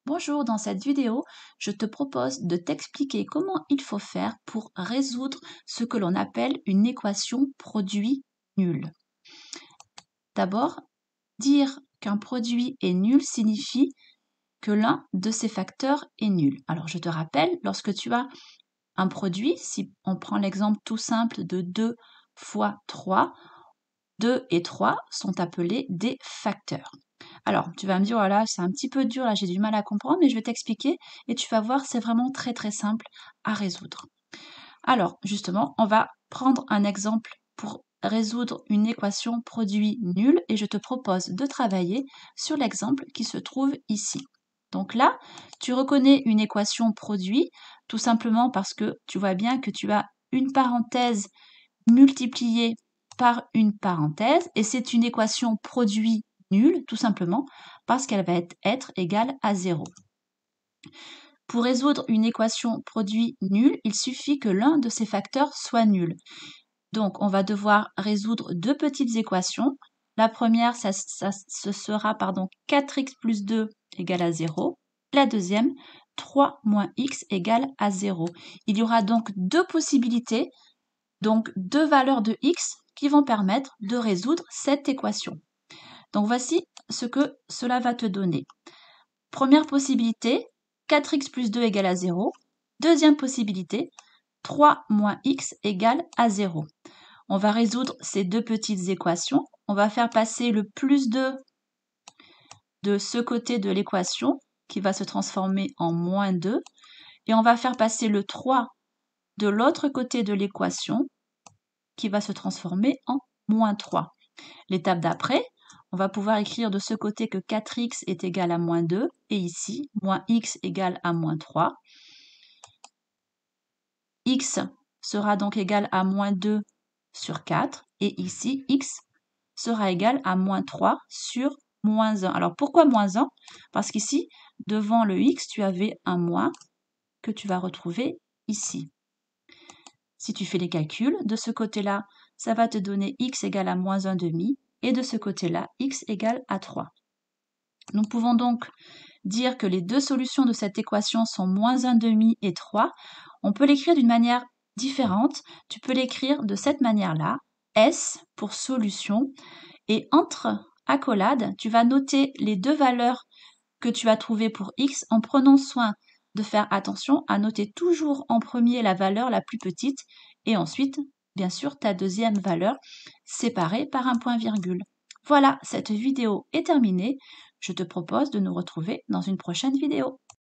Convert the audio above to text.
Bonjour, dans cette vidéo, je te propose de t'expliquer comment il faut faire pour résoudre ce que l'on appelle une équation produit nul. D'abord, dire qu'un produit est nul signifie que l'un de ses facteurs est nul. Alors je te rappelle, lorsque tu as un produit, si on prend l'exemple tout simple de 2 fois 3, 2 et 3 sont appelés des facteurs. Alors, tu vas me dire, voilà, c'est un petit peu dur, là, j'ai du mal à comprendre, mais je vais t'expliquer et tu vas voir, c'est vraiment très très simple à résoudre. Alors, justement, on va prendre un exemple pour résoudre une équation produit nul et je te propose de travailler sur l'exemple qui se trouve ici. Donc là, tu reconnais une équation produit tout simplement parce que tu vois bien que tu as une parenthèse multipliée par une parenthèse et c'est une équation produit nulle, tout simplement parce qu'elle va être égale à 0. Pour résoudre une équation produit nulle, il suffit que l'un de ces facteurs soit nul. Donc, on va devoir résoudre deux petites équations. La première, ce sera 4x plus 2 égale à 0. La deuxième, 3 moins x égale à 0. Il y aura donc deux possibilités, donc deux valeurs de x qui vont permettre de résoudre cette équation. Donc voici ce que cela va te donner. Première possibilité, 4x plus 2 égale à 0. Deuxième possibilité, 3 moins x égale à 0. On va résoudre ces deux petites équations. On va faire passer le plus 2 de ce côté de l'équation qui va se transformer en moins 2. Et on va faire passer le 3 de l'autre côté de l'équation qui va se transformer en moins 3. L'étape d'après, on va pouvoir écrire de ce côté que 4x est égal à moins 2 et ici, moins x égale à moins 3. X sera donc égal à moins 2 sur 4 et ici, x sera égal à moins 3 sur moins 1. Alors pourquoi moins 1? Parce qu'ici, devant le x, tu avais un moins que tu vas retrouver ici. Si tu fais les calculs, de ce côté-là, ça va te donner x égale à moins 1,5 et de ce côté-là, x égale à 3. Nous pouvons donc dire que les deux solutions de cette équation sont moins 1,5 et 3. On peut l'écrire d'une manière différente. Tu peux l'écrire de cette manière-là, S pour solution. Et entre accolades, tu vas noter les deux valeurs que tu as trouvées pour x en prenant soin de faire attention à noter toujours en premier la valeur la plus petite et ensuite, bien sûr, ta deuxième valeur séparée par un point-virgule. Voilà, cette vidéo est terminée. Je te propose de nous retrouver dans une prochaine vidéo.